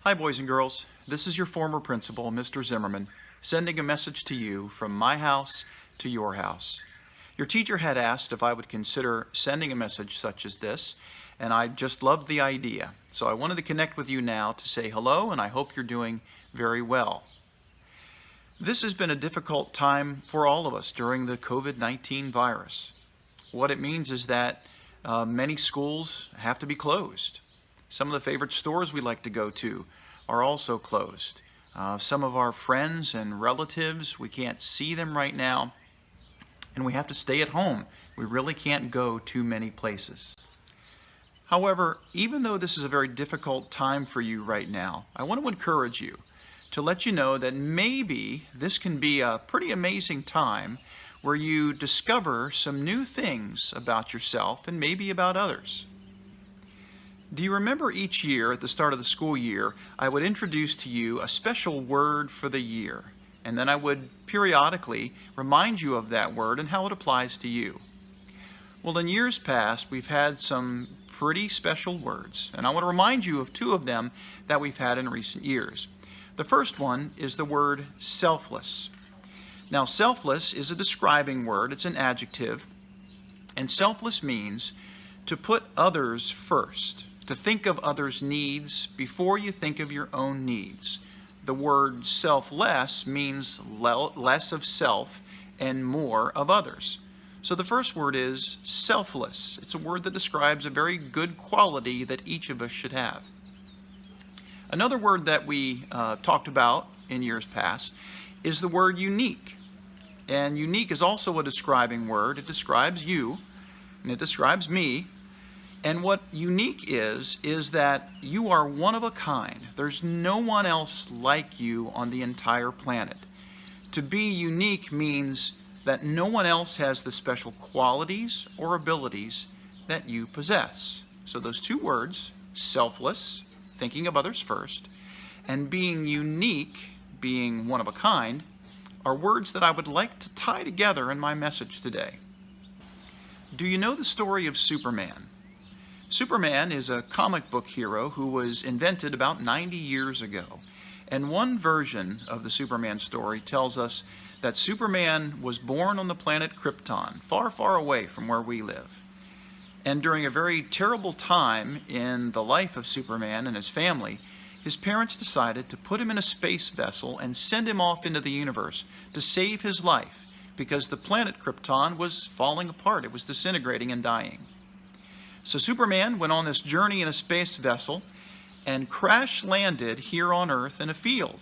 Hi, boys and girls. This is your former principal, Mr. Zimmerman, sending a message to you from my house to your house. Your teacher had asked if I would consider sending a message such as this, and I just loved the idea. So I wanted to connect with you now to say hello, and I hope you're doing very well. This has been a difficult time for all of us during the COVID-19 virus. What it means is that many schools have to be closed. Some of the favorite stores we like to go to are also closed. Some of our friends and relatives, we can't see them right now, and we have to stay at home. We really can't go too many places. However, even though this is a very difficult time for you right now, I want to encourage you to let you know that maybe this can be a pretty amazing time where you discover some new things about yourself and maybe about others. Do you remember each year at the start of the school year, I would introduce to you a special word for the year, and then I would periodically remind you of that word and how it applies to you. Well, in years past, we've had some pretty special words, and I want to remind you of two of them that we've had in recent years. The first one is the word selfless. Now, selfless is a describing word, it's an adjective, and selfless means to put others first. To think of others' needs before you think of your own needs. The word selfless means less of self and more of others. So the first word is selfless. It's a word that describes a very good quality that each of us should have. Another word that we talked about in years past is the word unique. And unique is also a describing word. It describes you, and it describes me. And what unique is that you are one of a kind. There's no one else like you on the entire planet. To be unique means that no one else has the special qualities or abilities that you possess. So those two words, selfless, thinking of others first, and being unique, being one of a kind, are words that I would like to tie together in my message today. Do you know the story of Superman? Superman is a comic book hero who was invented about 90 years ago. And one version of the Superman story tells us that Superman was born on the planet Krypton, far, far away from where we live. And during a very terrible time in the life of Superman and his family, his parents decided to put him in a space vessel and send him off into the universe to save his life because the planet Krypton was falling apart. It was disintegrating and dying. So Superman went on this journey in a space vessel and crash landed here on Earth in a field.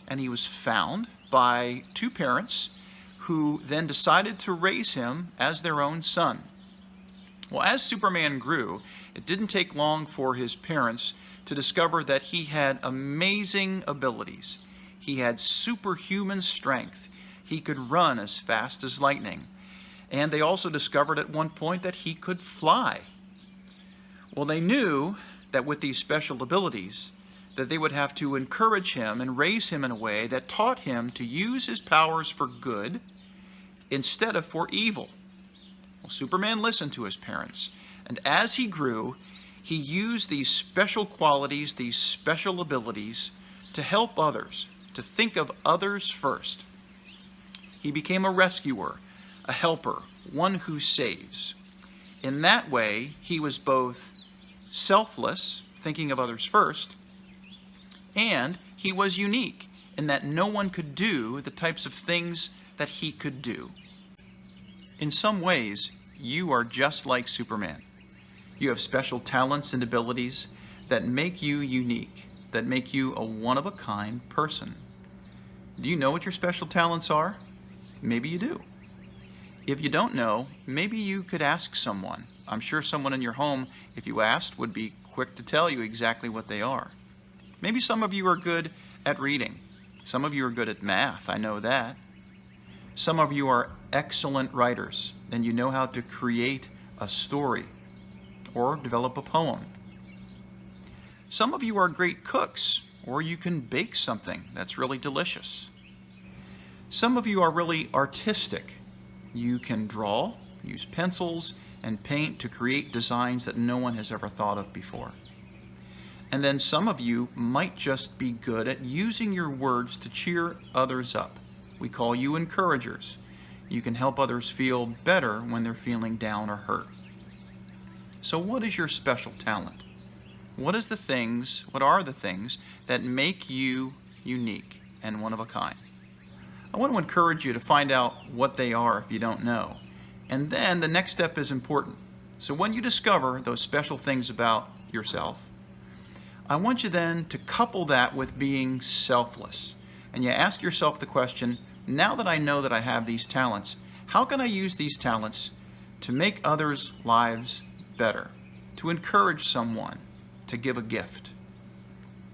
And he was found by two parents who then decided to raise him as their own son. Well, as Superman grew, it didn't take long for his parents to discover that he had amazing abilities. He had superhuman strength. He could run as fast as lightning. And they also discovered at one point that he could fly. Well, they knew that with these special abilities, that they would have to encourage him and raise him in a way that taught him to use his powers for good instead of for evil. Well, Superman listened to his parents, and as he grew, he used these special qualities, these special abilities to help others, to think of others first. He became a rescuer, a helper, one who saves. In that way, he was both selfless, thinking of others first, and he was unique in that no one could do the types of things that he could do. In some ways, you are just like Superman. You have special talents and abilities that make you unique, that make you a one-of-a-kind person. Do you know what your special talents are? Maybe you do. If you don't know, maybe you could ask someone. I'm sure someone in your home, if you asked, would be quick to tell you exactly what they are. Maybe some of you are good at reading. Some of you are good at math, I know that. Some of you are excellent writers, and you know how to create a story or develop a poem. Some of you are great cooks, or you can bake something that's really delicious. Some of you are really artistic. You can draw, use pencils, and paint to create designs that no one has ever thought of before. And then some of you might just be good at using your words to cheer others up. We call you encouragers. You can help others feel better when they're feeling down or hurt. So what is your special talent? What are the things that make you unique and one of a kind? I want to encourage you to find out what they are if you don't know. And then the next step is important. So when you discover those special things about yourself, I want you then to couple that with being selfless. And you ask yourself the question, now that I know that I have these talents, how can I use these talents to make others' lives better, to encourage someone, to give a gift?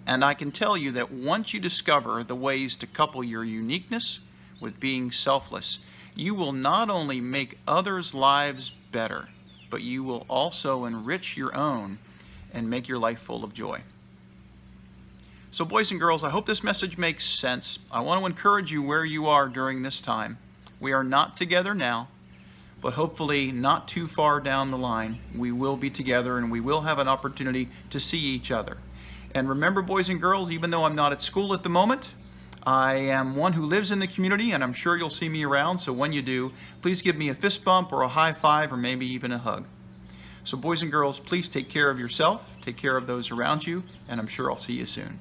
And I can tell you that once you discover the ways to couple your uniqueness with being selfless, you will not only make others' lives better, but you will also enrich your own and make your life full of joy. So boys and girls, I hope this message makes sense. I want to encourage you where you are during this time. We are not together now, but hopefully not too far down the line, we will be together and we will have an opportunity to see each other. And remember, boys and girls, even though I'm not at school at the moment, I am one who lives in the community, and I'm sure you'll see me around. So when you do, please give me a fist bump or a high five or maybe even a hug. So boys and girls, please take care of yourself, take care of those around you, and I'm sure I'll see you soon.